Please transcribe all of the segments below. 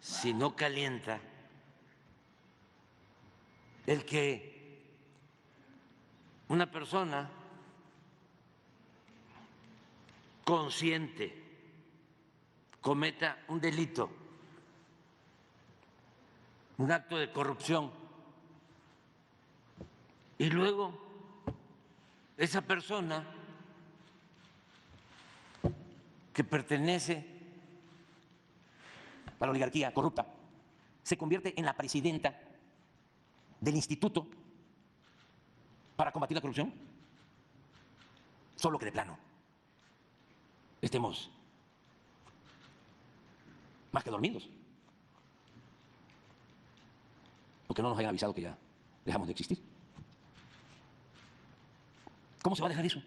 si no calienta el que una persona consciente cometa un delito, un acto de corrupción, y luego esa persona que pertenece a la oligarquía corrupta se convierte en la presidenta del instituto para combatir la corrupción? Solo que de plano estemos más que dormidos, porque no nos hayan avisado que ya dejamos de existir. ¿Cómo se va a dejar eso?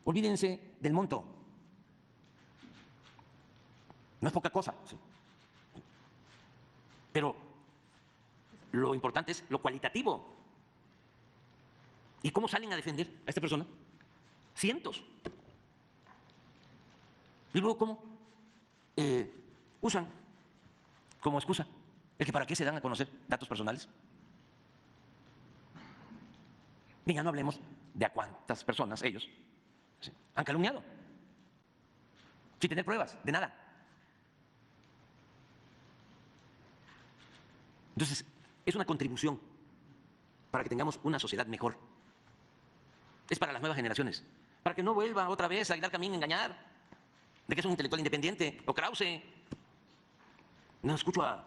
Olvídense del monto. No es poca cosa, sí. Pero lo importante es lo cualitativo. ¿Y cómo salen a defender a esta persona? Cientos. Y luego, ¿cómo usan como excusa el que para qué se dan a conocer datos personales? Y ya no hablemos de a cuántas personas ellos han calumniado, sin tener pruebas de nada. Entonces, es una contribución para que tengamos una sociedad mejor. Es para las nuevas generaciones, para que no vuelva otra vez a Aguilar Camín a engañar de que es un intelectual independiente, o Krause. No escucho a…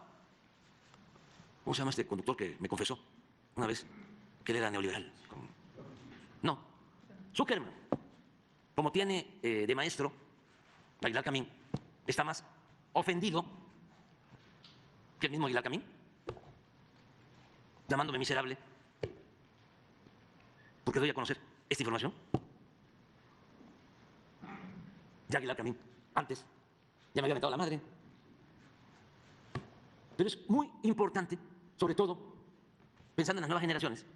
¿Cómo se llama este conductor que me confesó una vez que él era neoliberal? No, Zuckerman. Como tiene de maestro Aguilar Camín, está más ofendido que el mismo Aguilar Camín, llamándome miserable porque doy a conocer esta información. Ya Aguilar Camín, antes, ya me había aventado la madre. Pero es muy importante, sobre todo, pensando en las nuevas generaciones,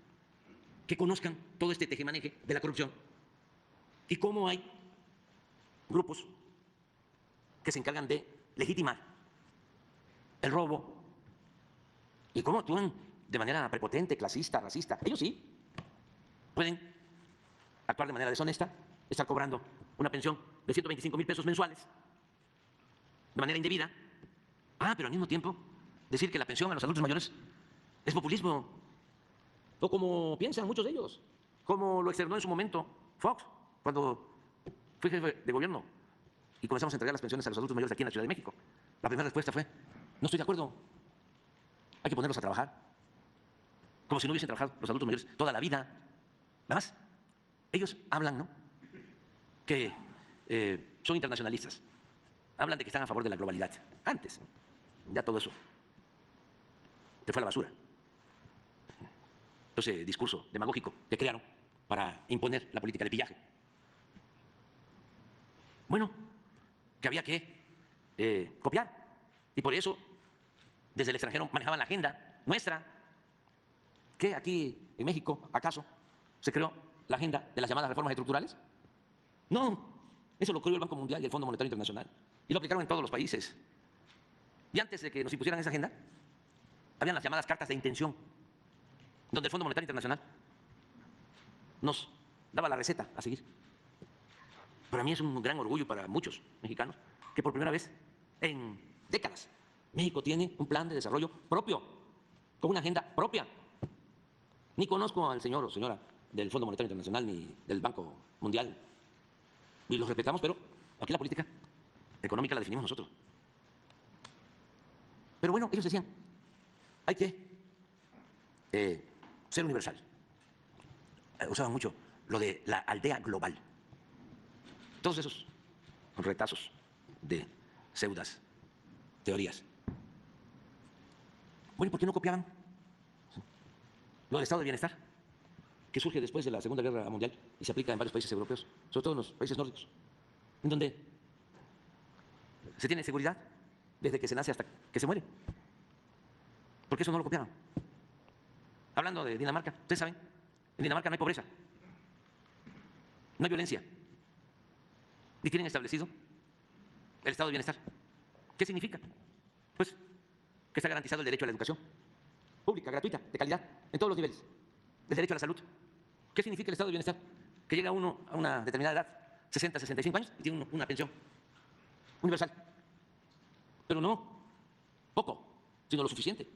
que conozcan todo este tejemaneje de la corrupción y cómo hay grupos que se encargan de legitimar el robo y cómo actúan de manera prepotente, clasista, racista. Ellos sí pueden actuar de manera deshonesta, estar cobrando una pensión de 125,000 pesos mensuales de manera indebida. Pero al mismo tiempo decir que la pensión a los adultos mayores es populismo, o como piensan muchos de ellos, como lo externó en su momento Fox, cuando fui jefe de gobierno y comenzamos a entregar las pensiones a los adultos mayores aquí en la Ciudad de México. La primera respuesta fue: no estoy de acuerdo, hay que ponerlos a trabajar, como si no hubiesen trabajado los adultos mayores toda la vida. Nada más, ellos hablan, ¿no?, que son internacionalistas, hablan de que están a favor de la globalidad. Antes, ya todo eso se fue a la basura. Ese discurso demagógico que crearon para imponer la política de pillaje. Bueno, que había que copiar, y por eso desde el extranjero manejaban la agenda nuestra. ¿Qué aquí en México acaso se creó la agenda de las llamadas reformas estructurales? No, eso lo creó el Banco Mundial y el Fondo Monetario Internacional, y lo aplicaron en todos los países. Y antes de que nos impusieran esa agenda, habían las llamadas cartas de intención, donde el Fondo Monetario Internacional nos daba la receta a seguir. Para mí es un gran orgullo, para muchos mexicanos, que por primera vez en décadas México tiene un plan de desarrollo propio, con una agenda propia. Ni conozco al señor o señora del Fondo Monetario Internacional ni del Banco Mundial, y los respetamos, pero aquí la política económica la definimos nosotros. Pero bueno, ellos decían, hay que ser universal. Usaban mucho lo de la aldea global. Todos esos retazos de pseudas teorías. Bueno, ¿y por qué no copiaban lo del estado de bienestar, que surge después de la Segunda Guerra Mundial y se aplica en varios países europeos, sobre todo en los países nórdicos, en donde se tiene seguridad desde que se nace hasta que se muere? ¿Por qué eso no lo copiaron? Hablando de Dinamarca, ustedes saben, en Dinamarca no hay pobreza, no hay violencia, y tienen establecido el estado de bienestar. ¿Qué significa? Pues que está garantizado el derecho a la educación pública, gratuita, de calidad, en todos los niveles, el derecho a la salud. ¿Qué significa el estado de bienestar? Que llega uno a una determinada edad, 60, 65 años, y tiene una pensión universal. Pero no poco, sino lo suficiente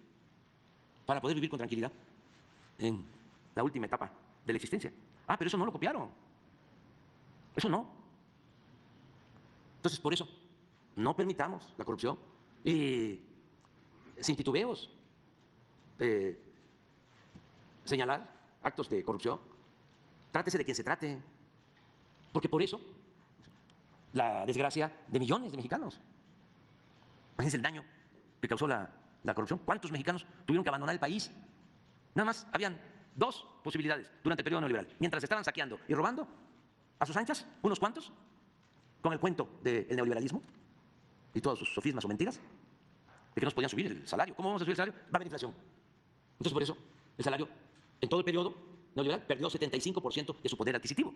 para poder vivir con tranquilidad en la última etapa de la existencia. Ah, pero eso no lo copiaron. Eso no. Entonces, por eso, no permitamos la corrupción y sin titubeos señalar actos de corrupción. Trátese de quien se trate. Porque por eso, la desgracia de millones de mexicanos. Imagínense el daño que causó la corrupción. ¿Cuántos mexicanos tuvieron que abandonar el país? Nada más habían dos posibilidades durante el periodo neoliberal. Mientras estaban saqueando y robando, a sus anchas, unos cuantos, con el cuento del neoliberalismo y todos sus sofismas o mentiras, de que nos podían subir el salario. ¿Cómo vamos a subir el salario? Va a haber inflación. Entonces, por eso, el salario, en todo el periodo neoliberal, perdió 75% de su poder adquisitivo.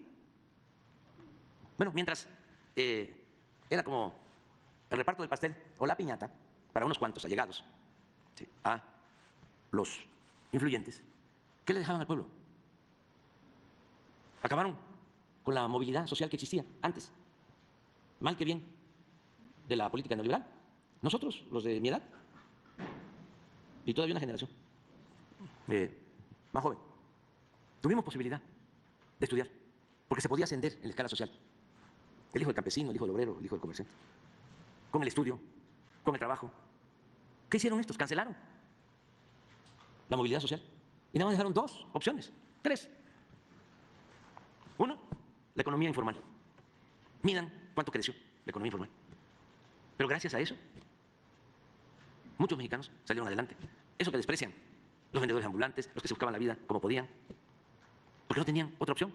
Bueno, mientras era como el reparto del pastel o la piñata para unos cuantos allegados, ¿sí?, a los influyentes, ¿qué le dejaban al pueblo? Acabaron con la movilidad social que existía antes, mal que bien, de la política neoliberal. Nosotros, los de mi edad, y todavía una generación más joven, tuvimos posibilidad de estudiar, porque se podía ascender en la escala social. El hijo del campesino, el hijo del obrero, el hijo del comerciante. Con el estudio, con el trabajo. ¿Qué hicieron estos? Cancelaron la movilidad social. Y nada más dejaron dos opciones, tres. Uno, la economía informal. Miran cuánto creció la economía informal. Pero gracias a eso, muchos mexicanos salieron adelante. Eso que desprecian los vendedores ambulantes, los que se buscaban la vida como podían, porque no tenían otra opción.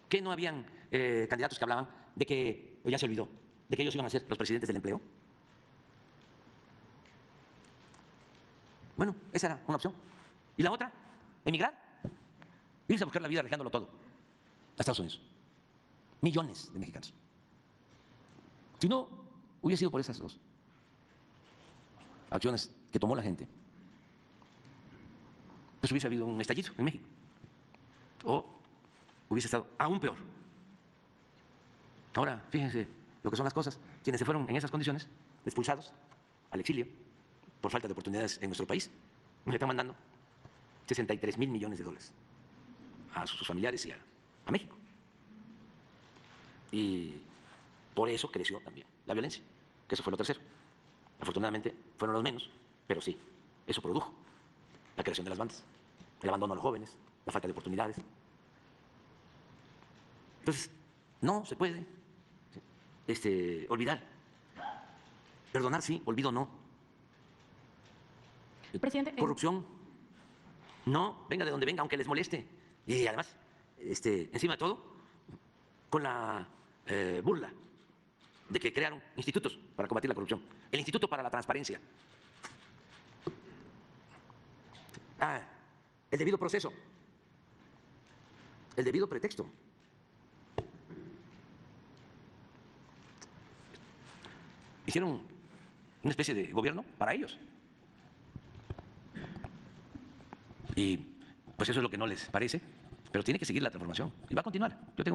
¿Qué no habían candidatos que hablaban de que, o ya se olvidó, de que ellos iban a ser los presidentes del empleo? Bueno, esa era una opción. Y la otra, emigrar, irse a buscar la vida arriesgándolo todo a Estados Unidos. Millones de mexicanos. Si no hubiera sido por esas dos acciones que tomó la gente, pues hubiese habido un estallido en México. O hubiese estado aún peor. Ahora, fíjense lo que son las cosas. Quienes se fueron en esas condiciones, expulsados al exilio por falta de oportunidades en nuestro país, nos están mandando 63,000 millones de dólares a sus familiares y a México. Y por eso creció también la violencia, que eso fue lo tercero. Afortunadamente fueron los menos, pero sí, eso produjo la creación de las bandas, el abandono a los jóvenes, la falta de oportunidades. Entonces, no se puede olvidar. Perdonar sí, olvido no. Presidente, corrupción, no, venga de donde venga, aunque les moleste. Y además, encima de todo, con la burla de que crearon institutos para combatir la corrupción. El Instituto para la Transparencia. El debido proceso. El debido pretexto. Hicieron una especie de gobierno para ellos. Y pues eso es lo que no les parece, pero tiene que seguir la transformación y va a continuar. Yo tengo